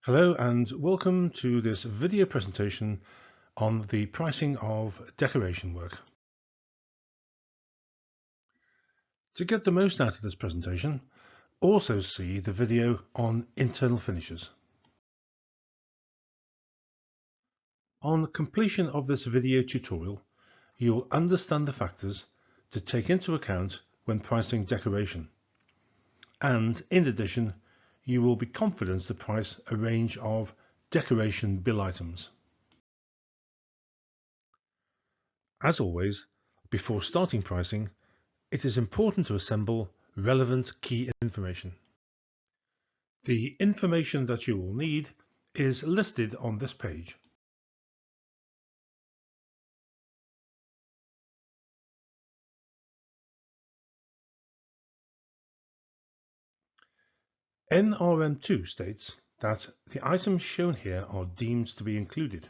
Hello and welcome to this video presentation on the pricing of decoration work. To get the most out of this presentation, also see the video on internal finishes. On completion of this video tutorial, you'll understand the factors to take into account when pricing decoration. And in addition, you will be confident to price a range of decoration bill items. As always, before starting pricing, it is important to assemble relevant key information. The information that you will need is listed on this page. NRM2 states that the items shown here are deemed to be included.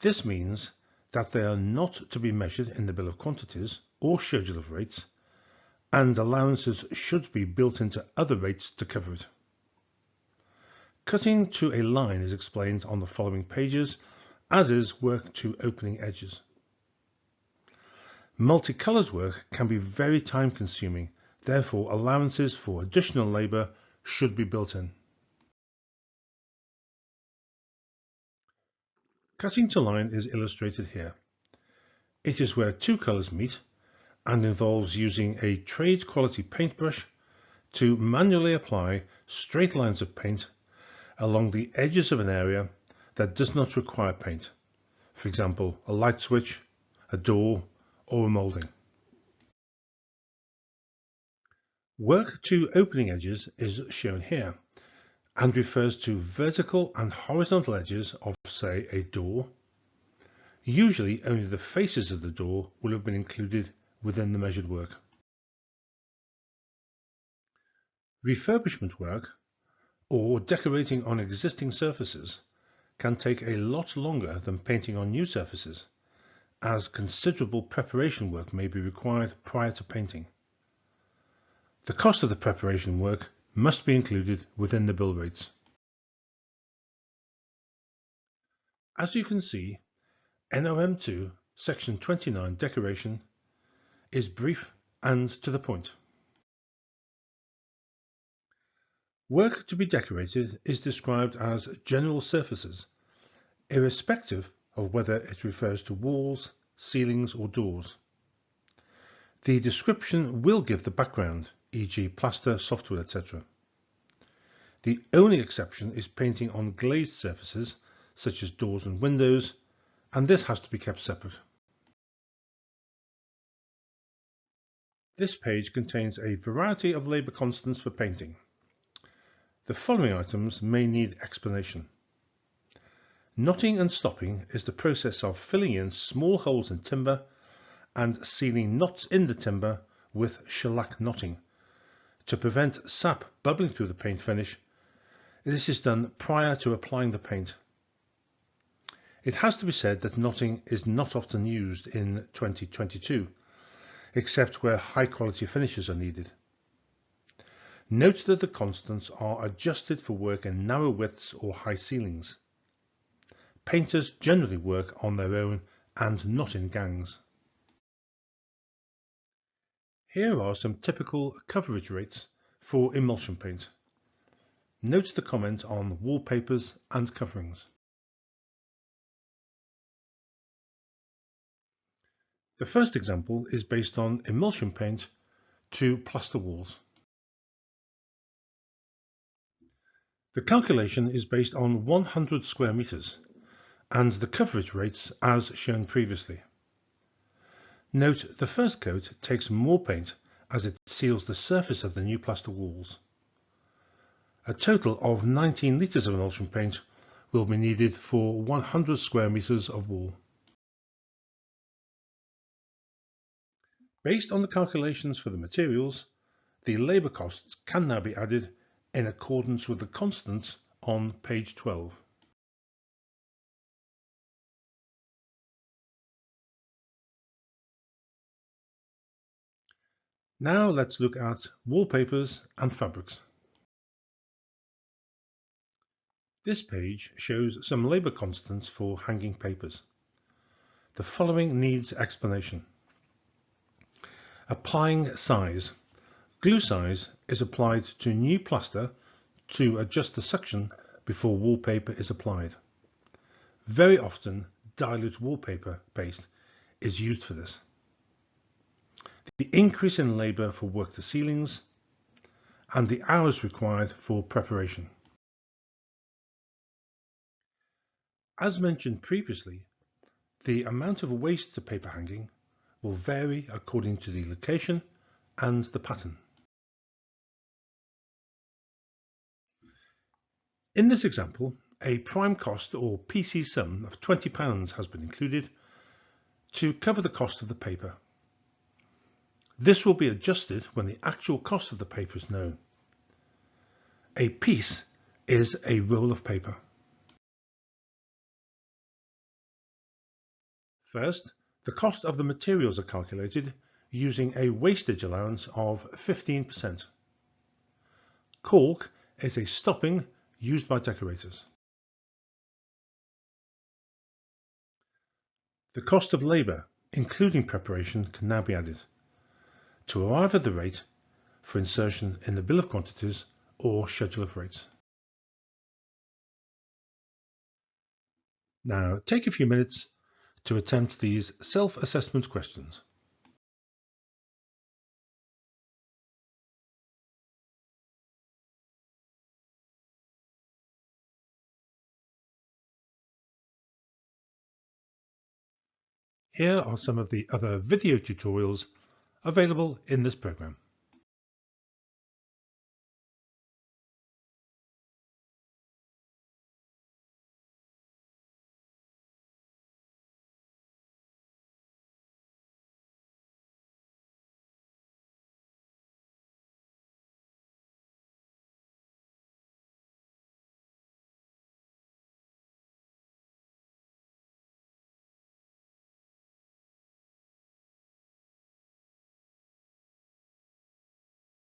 This means that they are not to be measured in the bill of quantities or schedule of rates, and allowances should be built into other rates to cover it. Cutting to a line is explained on the following pages, as is work to opening edges. Multicolours work can be very time consuming, therefore allowances for additional labour should be built in. Cutting to line is illustrated here. It is where two colours meet and involves using a trade quality paintbrush to manually apply straight lines of paint along the edges of an area that does not require paint, for example a light switch, a door or a moulding. Work to opening edges is shown here and refers to vertical and horizontal edges of, say, a door. Usually only the faces of the door will have been included within the measured work. Refurbishment work, or decorating on existing surfaces, can take a lot longer than painting on new surfaces, as considerable preparation work may be required prior to painting. The cost of the preparation work must be included within the bill rates. As you can see, NRM2 Section 29 decoration is brief and to the point. Work to be decorated is described as general surfaces, irrespective of whether it refers to walls, ceilings or doors. The description will give the background, e.g. plaster, softwood, etc. The only exception is painting on glazed surfaces, such as doors and windows, and this has to be kept separate. This page contains a variety of labour constants for painting. The following items may need explanation. Knotting and stopping is the process of filling in small holes in timber and sealing knots in the timber with shellac knotting to prevent sap bubbling through the paint finish. This is done prior to applying the paint. It has to be said that knotting is not often used in 2022, except where high quality finishes are needed. Note that the constants are adjusted for work in narrow widths or high ceilings. Painters generally work on their own and not in gangs. Here are some typical coverage rates for emulsion paint. Note the comment on wallpapers and coverings. The first example is based on emulsion paint to plaster walls. The calculation is based on 100 square meters and the coverage rates as shown previously. Note the first coat takes more paint as it seals the surface of the new plaster walls. A total of 19 litres of emulsion paint will be needed for 100 square meters of wall. Based on the calculations for the materials, the labour costs can now be added in accordance with the constants on page 12. Now let's look at wallpapers and fabrics. This page shows some labour constants for hanging papers. The following needs explanation. Applying size. Glue size is applied to new plaster to adjust the suction before wallpaper is applied. Very often, dilute wallpaper paste is used for this. The increase in labour for work to ceilings and the hours required for preparation. As mentioned previously, the amount of waste to paper hanging will vary according to the location and the pattern. In this example, a prime cost or PC sum of £20 has been included to cover the cost of the paper. This will be adjusted when the actual cost of the paper is known. A piece is a roll of paper. First, the cost of the materials are calculated using a wastage allowance of 15%. Caulk is a stopping used by decorators. The cost of labour, including preparation, can now be added to arrive at the rate for insertion in the bill of quantities or schedule of rates. Now take a few minutes to attempt these self-assessment questions. Here are some of the other video tutorials available in this program.